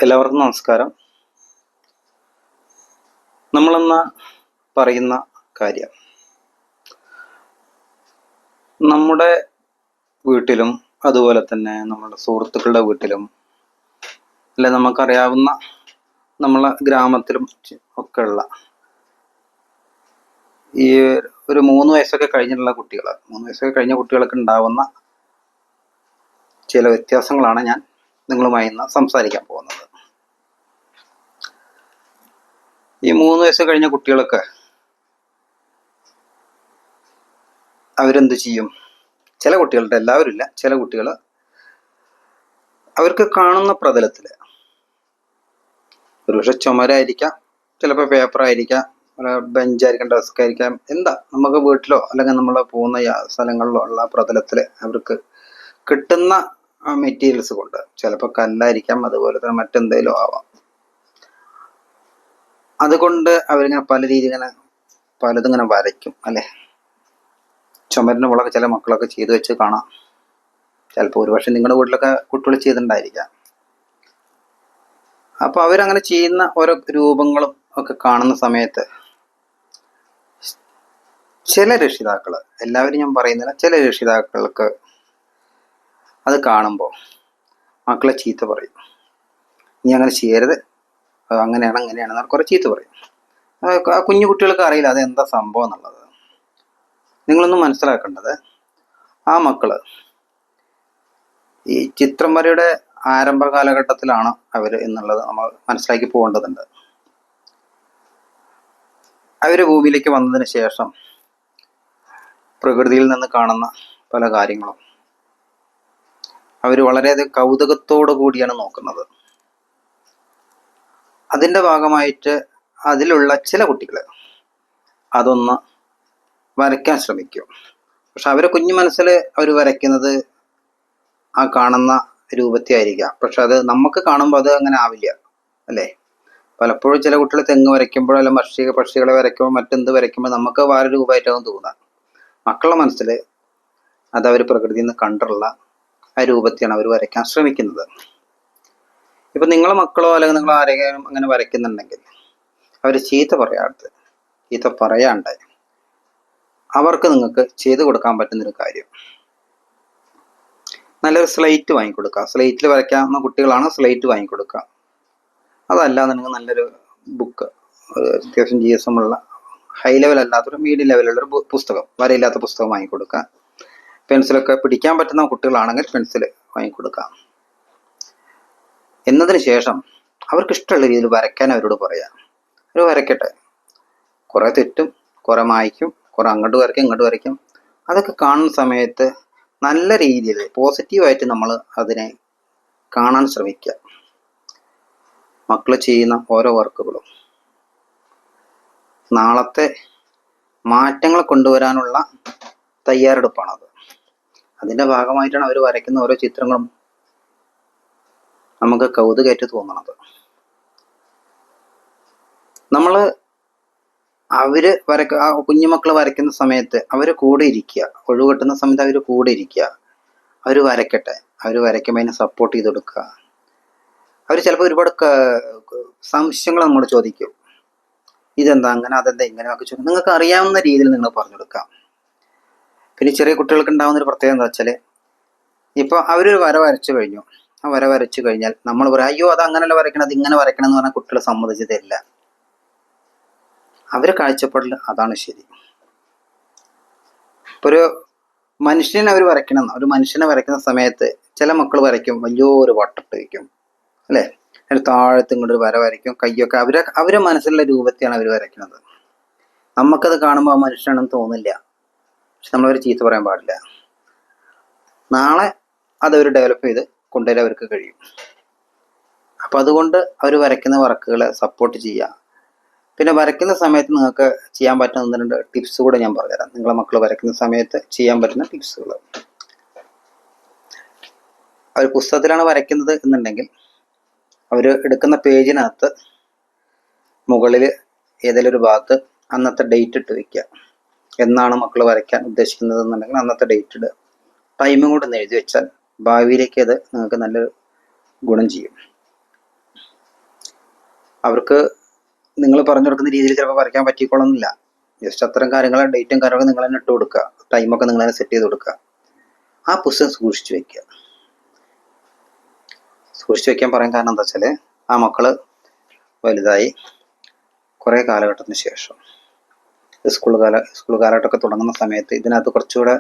എല്ലാവർക്കും നമസ്കാരം. നമ്മളെന്ന് പറയുന്ന കാര്യം നമ്മുടെ വീട്ടിലും അതുപോലെ തന്നെ നമ്മുടെ സുഹൃത്തുക്കളുടെ വീട്ടിലും അല്ലെ നമുക്കറിയാവുന്ന നമ്മളെ ഗ്രാമത്തിലും ഒക്കെ ഉള്ള ഈ ഒരു 3 വയസ്സൊക്കെ കഴിഞ്ഞിട്ടുള്ള കുട്ടികൾ 3 വയസ്സൊക്കെ കഴിഞ്ഞ കുട്ടികൾക്ക് ഉണ്ടാവുന്ന ചില വ്യത്യാസങ്ങളാണ് ഞാൻ നിങ്ങളുമായി ഇന്ന് സംസാരിക്കാൻ പോകുന്നത്. ഈ 3 വയസ്സ് കഴിഞ്ഞ കുട്ടികളൊക്കെ അവരെന്ത് ചെയ്യും? ചില കുട്ടികളുടെ, എല്ലാവരും ഇല്ല, ചില കുട്ടികൾ അവർക്ക് കാണുന്ന പ്രതലത്തിൽ ഒരുപക്ഷെ ചുമരായിരിക്കാം, ചിലപ്പോൾ പേപ്പറായിരിക്കാം, ബെഞ്ചായിരിക്കാം, ഡെസ്ക് ആയിരിക്കാം, എന്താ നമുക്ക് വീട്ടിലോ അല്ലെങ്കിൽ നമ്മൾ പോകുന്ന സ്ഥലങ്ങളിലോ ഉള്ള പ്രതലത്തിൽ അവർക്ക് കിട്ടുന്ന മെറ്റീരിയൽസ് കൊണ്ട്, ചിലപ്പോൾ കല്ലായിരിക്കാം, അതുപോലെ തന്നെ മറ്റെന്തെങ്കിലും ആവാം, അതുകൊണ്ട് അവരിങ്ങനെ പല രീതി ഇങ്ങനെ പലതിങ്ങനെ വരയ്ക്കും അല്ലെ. ചുമരിന് മുളക് ചില മക്കളൊക്കെ ചെയ്തു വെച്ച് കാണാം. ചിലപ്പോൾ ഒരുപക്ഷെ നിങ്ങളുടെ വീട്ടിലൊക്കെ കുട്ടികൾ ചെയ്തിട്ടുണ്ടായിരിക്കാം. അപ്പൊ അവരങ്ങനെ ചെയ്യുന്ന ഓരോ രൂപങ്ങളും ഒക്കെ കാണുന്ന സമയത്ത് ചില രക്ഷിതാക്കള്, എല്ലാവരും ഞാൻ പറയുന്നില്ല, ചില രക്ഷിതാക്കൾക്ക് അത് കാണുമ്പോൾ മക്കളെ ചീത്ത പറയും. നീ അങ്ങനെ ചെയ്യരുത്, അങ്ങനെയാണ് അങ്ങനെയാണെന്ന് കുറെ ചീത്ത പറയും. ആ കുഞ്ഞു കുട്ടികൾക്ക് അറിയില്ല അത് എന്താ സംഭവം എന്നുള്ളത്. നിങ്ങളൊന്ന് മനസ്സിലാക്കേണ്ടത്, ആ മക്കള് ഈ ചിത്രം വരയുടെ ആരംഭ കാലഘട്ടത്തിലാണ് അവർ എന്നുള്ളത് നമ്മൾ മനസ്സിലാക്കി പോകേണ്ടതുണ്ട്. അവര് ഭൂമിയിലേക്ക് വന്നതിന് ശേഷം പ്രകൃതിയിൽ നിന്ന് കാണുന്ന പല കാര്യങ്ങളും അവർ വളരെയധികം കൗതുകത്തോടു കൂടിയാണ് നോക്കുന്നത്. അതിൻ്റെ ഭാഗമായിട്ട് അതിലുള്ള ചില കുട്ടികൾ അതൊന്ന് വരയ്ക്കാൻ ശ്രമിക്കും. പക്ഷെ അവരെ കുഞ്ഞു മനസ്സിൽ അവർ വരയ്ക്കുന്നത് ആ കാണുന്ന രൂപത്തെ ആയിരിക്കാം. പക്ഷെ അത് നമുക്ക് കാണുമ്പോൾ അത് അങ്ങനെ ആവില്ല അല്ലേ. പലപ്പോഴും ചില കുട്ടികൾ തെങ്ങ് വരയ്ക്കുമ്പോഴോ അല്ല പക്ഷികളെ വരയ്ക്കുമ്പോൾ മറ്റെന്ത് വരയ്ക്കുമ്പോൾ നമുക്ക് വേറെ രൂപമായിട്ടാവും തോന്നുക. മക്കളുടെ മനസ്സിൽ അത് അവർ പ്രകൃതിയിൽ നിന്ന് കണ്ടുള്ള ആ രൂപത്തെയാണ് അവർ വരയ്ക്കാൻ ശ്രമിക്കുന്നത്. ഇപ്പം നിങ്ങളെ മക്കളോ അല്ലെങ്കിൽ നിങ്ങൾ ആരെങ്കിലും അങ്ങനെ വരയ്ക്കുന്നുണ്ടെങ്കിൽ അവർ ചീത്ത പറയാണ്ട് അവർക്ക് നിങ്ങൾക്ക് ചെയ്തു കൊടുക്കാൻ പറ്റുന്നൊരു കാര്യം, നല്ലൊരു സ്ലേറ്റ് വാങ്ങിക്കൊടുക്കുക. സ്ലേറ്റിൽ വരയ്ക്കാവുന്ന കുട്ടികളാണ്, സ്ലേറ്റ് വാങ്ങിക്കൊടുക്കുക. അതല്ല എന്നുണ്ടെങ്കിൽ നല്ലൊരു ബുക്ക്, അത്യാവശ്യം GSM ഉള്ള ഹൈ ലെവൽ അല്ലാത്തൊരു മീഡിയം ലെവലുള്ളൊരു പുസ്തകം, വരയില്ലാത്ത പുസ്തകം വാങ്ങിക്കൊടുക്കുക. പെൻസിലൊക്കെ പിടിക്കാൻ പറ്റുന്ന കുട്ടികളാണെങ്കിൽ പെൻസിൽ വാങ്ങിക്കൊടുക്കുക. എന്നതിന് ശേഷം അവർക്ക് ഇഷ്ടമുള്ള രീതിയിൽ വരയ്ക്കാൻ അവരോട് പറയാം. അവർ വരയ്ക്കട്ടെ. കുറെ തെറ്റും, കുറെ മായ്ക്കും, കുറെ അങ്ങോട്ട് വരയ്ക്കും, ഇങ്ങോട്ട് വരയ്ക്കും. അതൊക്കെ കാണുന്ന സമയത്ത് നല്ല രീതിയിൽ പോസിറ്റീവായിട്ട് നമ്മൾ അതിനെ കാണാൻ ശ്രമിക്കുക. മക്കൾ ചെയ്യുന്ന ഓരോ വർക്കുകളും നാളത്തെ മാറ്റങ്ങൾ കൊണ്ടുവരാനുള്ള തയ്യാറെടുപ്പാണത്. അതിൻ്റെ ഭാഗമായിട്ടാണ് അവർ വരയ്ക്കുന്ന ഓരോ ചിത്രങ്ങളും നമുക്ക് കൗതുകമായിട്ട് തോന്നണത്. നമ്മൾ ആ കുഞ്ഞുമക്കൾ വരയ്ക്കുന്ന സമയത്ത് അവർ കൂടെ ഇരിക്കുക, ഒഴിവ് കിട്ടുന്ന സമയത്ത് അവർ കൂടെ ഇരിക്കുക. അവർ വരയ്ക്കട്ടെ. അവർ വരയ്ക്കുമ്പോൾ അതിനെ സപ്പോർട്ട് ചെയ്ത് കൊടുക്കുക. അവർ ചിലപ്പോൾ ഒരുപാട് സംശയങ്ങൾ നമ്മൾ ചോദിക്കും. ഇതെന്താ അങ്ങനെ, അതെന്താ ഇങ്ങനെയൊക്കെ ചോദിക്കും. നിങ്ങൾക്ക് അറിയാവുന്ന രീതിയിൽ നിങ്ങൾ പറഞ്ഞു കൊടുക്കാം. പിന്നെ ചെറിയ കുട്ടികൾക്ക് ഉണ്ടാകുന്ന ഒരു പ്രത്യേകത എന്താ വെച്ചാൽ, ഇപ്പോൾ അവരൊരു വര വരച്ചു കഴിഞ്ഞു. ആ വര വരച്ചു കഴിഞ്ഞാൽ നമ്മൾ പറയാം, അയ്യോ അത് അങ്ങനെയല്ല വരയ്ക്കണം, അത് ഇങ്ങനെ വരയ്ക്കണം എന്ന് പറഞ്ഞാൽ കുട്ടികൾ സമ്മതിച്ചു തരില്ല. അവരെ കാഴ്ചപ്പാടിൽ അതാണ് ശരി. ഒരു മനുഷ്യനെ അവർ വരയ്ക്കണം, ഒരു മനുഷ്യനെ വരയ്ക്കുന്ന സമയത്ത് ചില മക്കൾ വരയ്ക്കും, വലിയൊരു വട്ടട്ട് വയ്ക്കും അല്ലേ, അതിന് താഴത്ത് ഇങ്ങോട്ട് ഒരു വര വരയ്ക്കും, കയ്യൊക്കെ അവരെ മനസ്സിലുള്ള രൂപത്തെയാണ് അവർ വരയ്ക്കുന്നത്. നമുക്കത് കാണുമ്പോൾ ആ മനുഷ്യനാണെന്ന് തോന്നില്ല. പക്ഷെ നമ്മളവർ ചീത്ത പറയാൻ പാടില്ല. നാളെ അതവർ ഡെവലപ്പ് ചെയ്ത് കൊണ്ടുവരാൻ അവർക്ക് കഴിയും. അപ്പം അതുകൊണ്ട് അവർ വരയ്ക്കുന്ന വർക്കുകളെ സപ്പോർട്ട് ചെയ്യുക. പിന്നെ വരയ്ക്കുന്ന സമയത്ത് നിങ്ങൾക്ക് ചെയ്യാൻ പറ്റുന്ന 1-2 ടിപ്സ് കൂടെ ഞാൻ പറഞ്ഞുതരാം. നിങ്ങളെ മക്കൾ വരയ്ക്കുന്ന സമയത്ത് ചെയ്യാൻ പറ്റുന്ന ടിപ്സുകൾ. അവർ പുസ്തകത്തിലാണ് വരയ്ക്കുന്നത് എന്നുണ്ടെങ്കിൽ അവർ എടുക്കുന്ന പേജിനകത്ത് മുകളിൽ ഏതെങ്കിലും ഒരു ഭാഗത്ത് അന്നത്തെ ഡേറ്റ് ഇട്ട് വയ്ക്കുക. എന്നാണ് മക്കൾ വരയ്ക്കാൻ ഉദ്ദേശിക്കുന്നത് എന്നുണ്ടെങ്കിൽ അന്നത്തെ ഡേറ്റ് ഇടുക. ടൈമും കൂടെ ഒന്ന് എഴുതി വെച്ചാൽ ഭാവിയിലേക്ക് അത് നിങ്ങൾക്ക് നല്ലൊരു ഗുണം ചെയ്യും. അവർക്ക് നിങ്ങൾ പറഞ്ഞു കൊടുക്കുന്ന രീതിയിൽ ചിലപ്പോൾ വരയ്ക്കാൻ പറ്റിക്കൊള്ളുന്നില്ല. ജസ്റ്റ് അത്തരം കാര്യങ്ങൾ, ഡേറ്റും കാര്യങ്ങളൊക്കെ നിങ്ങൾ തന്നെ ഇട്ട് കൊടുക്കുക, ടൈമൊക്കെ നിങ്ങൾ തന്നെ സെറ്റ് ചെയ്ത് കൊടുക്കുക. ആ പുസ്തകം സൂക്ഷിച്ചു വെക്കുക. സൂക്ഷിച്ചു വെക്കാൻ പറയാൻ കാരണം എന്താ വെച്ചാൽ, ആ മക്കൾ വലുതായി കുറേ കാലഘട്ടത്തിന് ശേഷം സ്കൂൾ കാലഘട്ടമൊക്കെ തുടങ്ങുന്ന സമയത്ത് ഇതിനകത്ത് കുറച്ചുകൂടെ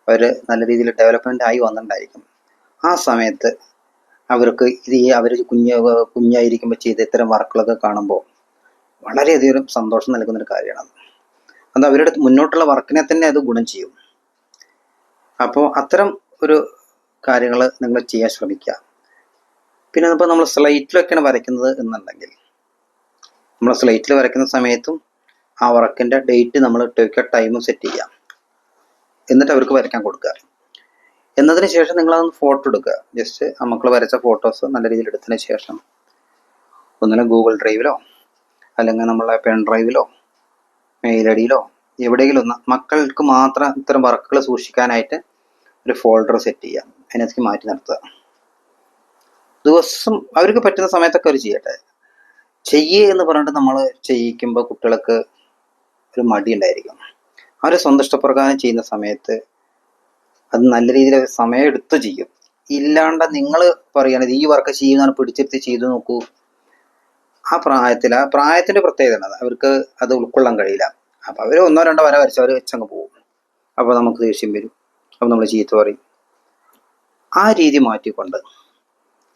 അവർ നല്ല രീതിയിൽ ഡെവലപ്മെൻ്റ് ആയി വന്നിട്ടുണ്ടായിരിക്കും. ആ സമയത്ത് അവർക്ക് അവർ കുഞ്ഞായിരിക്കുമ്പോൾ ചെയ്ത ഇത്തരം വർക്കുകളൊക്കെ കാണുമ്പോൾ വളരെയധികം സന്തോഷം നൽകുന്നൊരു കാര്യമാണ്. അത് അവരുടെ മുന്നോട്ടുള്ള വർക്കിനെ തന്നെ അത് ഗുണം ചെയ്യും. അപ്പോൾ അത്തരം ഒരു കാര്യങ്ങൾ നിങ്ങൾ ചെയ്യാൻ ശ്രമിക്കുക. പിന്നെ ഇപ്പോൾ നമ്മൾ സ്ലൈറ്റിലൊക്കെയാണ് വരയ്ക്കുന്നത് എന്നുണ്ടെങ്കിൽ, നമ്മൾ സ്ലൈറ്റിൽ വരയ്ക്കുന്ന സമയത്തും ആ വർക്കിൻ്റെ ഡേറ്റ് നമ്മൾ ഇട്ട് വയ്ക്കുക, ടൈമും സെറ്റ് ചെയ്യാം. എന്നിട്ട് അവർക്ക് വരയ്ക്കാൻ കൊടുക്കുക. എന്നതിന് ശേഷം നിങ്ങളതൊന്ന് ഫോട്ടോ എടുക്കുക. ജസ്റ്റ് ആ മക്കൾ വരച്ച ഫോട്ടോസ് നല്ല രീതിയിൽ എടുത്തതിന് ശേഷം ഒന്നിനും ഗൂഗിൾ ഡ്രൈവിലോ അല്ലെങ്കിൽ നമ്മളെ പെൻ ഡ്രൈവിലോ മെയിൽ ഐ ഡിയിലോ എവിടെയെങ്കിലും ഒന്ന് മക്കൾക്ക് മാത്രം ഇത്തരം വർക്കുകൾ സൂക്ഷിക്കാനായിട്ട് ഒരു ഫോൾഡർ സെറ്റ് ചെയ്യുക. അതിനകത്തേക്ക് മാറ്റി നിർത്തുക. ദിവസം അവർക്ക് പറ്റുന്ന സമയത്തൊക്കെ അവർ ചെയ്യട്ടെ. എന്ന് പറഞ്ഞിട്ട് നമ്മൾ ചെയ്യിക്കുമ്പോൾ കുട്ടികൾക്ക് ഒരു മടി ഉണ്ടായിരിക്കും. അവർ സ്വന്തം ഇഷ്ടപ്രകാരം ചെയ്യുന്ന സമയത്ത് അത് നല്ല രീതിയിൽ സമയം എടുത്ത് ചെയ്യും. ഇല്ലാണ്ട് നിങ്ങൾ പറയുകയാണെങ്കിൽ ഈ വർക്ക് ചെയ്യുന്നതാണ് പിടിച്ചെടുത്ത് ചെയ്തു നോക്കൂ. ആ പ്രായത്തിൻ്റെ പ്രത്യേകത അവർക്ക് അത് ഉൾക്കൊള്ളാൻ കഴിയില്ല. അപ്പോൾ അവർ ഒന്നോ രണ്ടോ വര വരച്ച് അവർ വെച്ചങ്ങ് പോകും. അപ്പോൾ നമുക്ക് ദേഷ്യം വരും. അപ്പോൾ നമ്മൾ ചീത്ത പറയും. ആ രീതി മാറ്റിക്കൊണ്ട്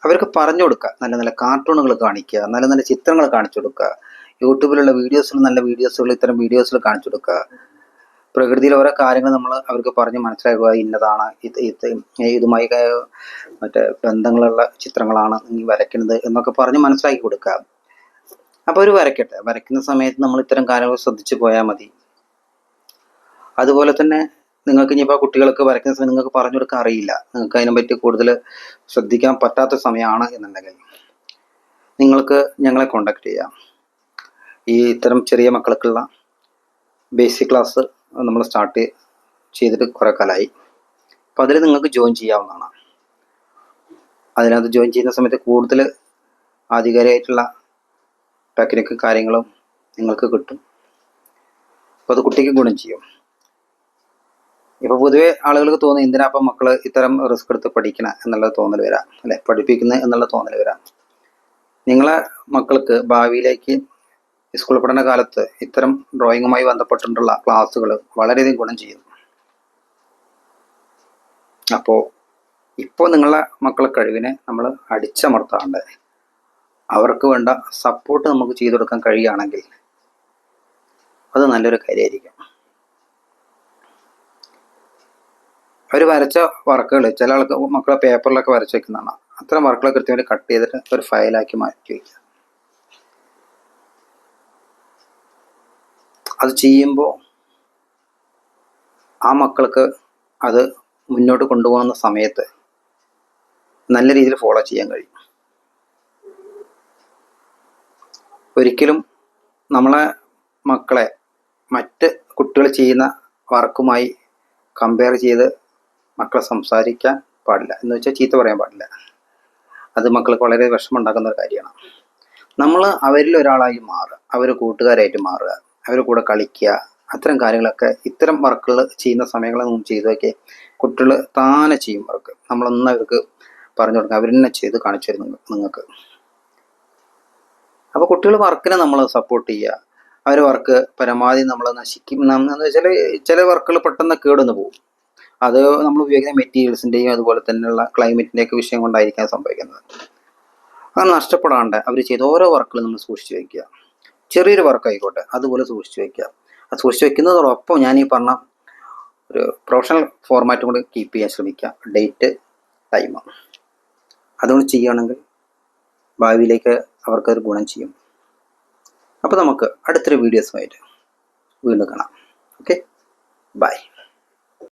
അവർക്ക് പറഞ്ഞു കൊടുക്കുക. നല്ല നല്ല കാർട്ടൂണുകൾ കാണിക്കുക, നല്ല നല്ല ചിത്രങ്ങൾ കാണിച്ചു കൊടുക്കുക. യൂട്യൂബിലുള്ള വീഡിയോസിൽ നല്ല വീഡിയോസുകൾ ഇത്തരം വീഡിയോസിൽ കാണിച്ചു കൊടുക്കുക. പ്രകൃതിയിലെ ഓരോ കാര്യങ്ങൾ നമ്മൾ അവർക്ക് പറഞ്ഞ് മനസ്സിലാക്കുക. ഇന്നതാണ് ഇതുമായി മറ്റേ ബന്ധങ്ങളുള്ള ചിത്രങ്ങളാണ് നീ വരയ്ക്കുന്നത് എന്നൊക്കെ പറഞ്ഞ് മനസ്സിലാക്കി കൊടുക്കുക. അപ്പോൾ അവർ വരയ്ക്കട്ടെ. വരയ്ക്കുന്ന സമയത്ത് നമ്മൾ ഇത്തരം കാര്യങ്ങൾ ശ്രദ്ധിച്ചു പോയാൽ മതി. അതുപോലെ തന്നെ നിങ്ങൾക്ക് ഇനിയിപ്പോൾ കുട്ടികൾക്ക് വരയ്ക്കുന്ന സമയം നിങ്ങൾക്ക് പറഞ്ഞു കൊടുക്കാൻ അറിയില്ല, നിങ്ങൾക്ക് അതിനെപ്പറ്റി കൂടുതൽ ശ്രദ്ധിക്കാൻ പറ്റാത്ത സമയമാണ് എന്നുണ്ടെങ്കിൽ നിങ്ങൾക്ക് ഞങ്ങളെ കോണ്ടാക്ട് ചെയ്യാം. ഈ ഇത്തരം ചെറിയ മക്കൾക്കുള്ള ബേസിക് ക്ലാസ് നമ്മൾ സ്റ്റാർട്ട് ചെയ്തിട്ട് കുറേ കാലമായി. അപ്പോൾ അതിൽ നിങ്ങൾക്ക് ജോയിൻ ചെയ്യാവുന്നതാണ്. അതിനകത്ത് ജോയിൻ ചെയ്യുന്ന സമയത്ത് കൂടുതൽ ആധികാരികമായിട്ടുള്ള ടെക്നിക്കും കാര്യങ്ങളും നിങ്ങൾക്ക് കിട്ടും. അപ്പോൾ അത് കുട്ടിക്ക് ഗുണം ചെയ്യും. ഇപ്പോൾ പൊതുവേ ആളുകൾക്ക് തോന്നും, എന്തിനാ അപ്പം മക്കൾ ഇത്തരം റിസ്ക് എടുത്ത് പഠിക്കണം എന്നുള്ള തോന്നൽ വരാം, അല്ലെ, പഠിപ്പിക്കുന്നത് എന്നുള്ള തോന്നൽ വരാം. നിങ്ങളെ മക്കൾക്ക് ഭാവിയിലേക്ക് സ്കൂൾ പഠന കാലത്ത് ഇത്തരം ഡ്രോയിങ്ങുമായി ബന്ധപ്പെട്ടിട്ടുള്ള ക്ലാസ്സുകൾ വളരെയധികം ഗുണം ചെയ്യും. അപ്പോൾ ഇപ്പോൾ നിങ്ങളെ മക്കളെ കഴിവിനെ നമ്മൾ അടിച്ചമർത്താണ്ട് അവർക്ക് വേണ്ട സപ്പോർട്ട് നമുക്ക് ചെയ്തു കൊടുക്കാൻ കഴിയുകയാണെങ്കിൽ അത് നല്ലൊരു കാര്യമായിരിക്കും. അവർ വരച്ച വർക്കുകൾ ചില മക്കളെ പേപ്പറിലൊക്കെ വരച്ച് വെക്കുന്നതാണ്. അത്തരം വർക്കുകൾ കൃത്യമായിട്ട് കട്ട് ചെയ്തിട്ട് ഒരു ഫയലാക്കി മാറ്റി വയ്ക്കുക. അത് ചെയ്യുമ്പോൾ ആ മക്കൾക്ക് അത് മുന്നോട്ട് കൊണ്ടുപോകുന്ന സമയത്ത് നല്ല രീതിയിൽ ഫോളോ ചെയ്യാൻ കഴിയും. ഒരിക്കലും നമ്മളെ മക്കളെ മറ്റ് കുട്ടികൾ ചെയ്യുന്ന വർക്കുമായി കമ്പയർ ചെയ്ത് മക്കളെ സംസാരിക്കാൻ പാടില്ല. എന്ന് വെച്ചാൽ ചീത്ത പറയാൻ പാടില്ല. അത് മക്കൾക്ക് വളരെ വിഷമമുണ്ടാക്കുന്ന ഒരു കാര്യമാണ്. നമ്മൾ അവരിൽ ഒരാളായി മാറുക, അവർ കൂട്ടുകാരായിട്ട് മാറുക, അവരുടെ കൂടെ കളിക്കുക, അത്തരം കാര്യങ്ങളൊക്കെ ഇത്തരം വർക്കുകൾ ചെയ്യുന്ന സമയങ്ങളിൽ നമ്മൾ ചെയ്തു നോക്കി കുട്ടികൾ താനെ ചെയ്യും വർക്ക്. നമ്മളൊന്നും അവർക്ക് പറഞ്ഞു കൊടുക്കുക, അവർ തന്നെ ചെയ്ത് കാണിച്ചു തരും നിങ്ങൾക്ക്. അപ്പോൾ കുട്ടികൾ വർക്കിനെ നമ്മൾ സപ്പോർട്ട് ചെയ്യുക. അവർ വർക്ക് പരമാവധി നമ്മൾ നശിക്കും എന്ന് വെച്ചാൽ ചില വർക്കുകൾ പെട്ടെന്ന് കേടുവന്ന് പോകും. അത് നമ്മൾ ഉപയോഗിക്കുന്ന മെറ്റീരിയൽസിൻ്റെയും അതുപോലെ തന്നെയുള്ള ക്ലൈമറ്റിൻ്റെയൊക്കെ വിഷയം കൊണ്ടായിരിക്കാൻ സംഭവിക്കുന്നത്. അത് നഷ്ടപ്പെടാണ്ട് അവർ ചെയ്ത ഓരോ വർക്കുകളും നമ്മൾ സൂക്ഷിച്ച് വയ്ക്കുക. ചെറിയൊരു വർക്ക് ആയിക്കോട്ടെ അതുപോലെ സൂക്ഷിച്ച് വയ്ക്കുക. അത് സൂക്ഷിച്ച് വയ്ക്കുന്നതോടൊപ്പം ഞാൻ ഈ പറഞ്ഞ ഒരു പ്രൊഫഷണൽ ഫോർമാറ്റും കൂടി കീപ്പ് ചെയ്യാൻ ശ്രമിക്കുക. ഡേറ്റ്, ടൈം അതുകൊണ്ട് ചെയ്യുകയാണെങ്കിൽ ഭാവിയിലേക്ക് അവർക്കൊരു ഗുണം ചെയ്യും. അപ്പോൾ നമുക്ക് അടുത്തൊരു വീഡിയോസുമായിട്ട് വീണ്ടും കാണാം. Okay, by.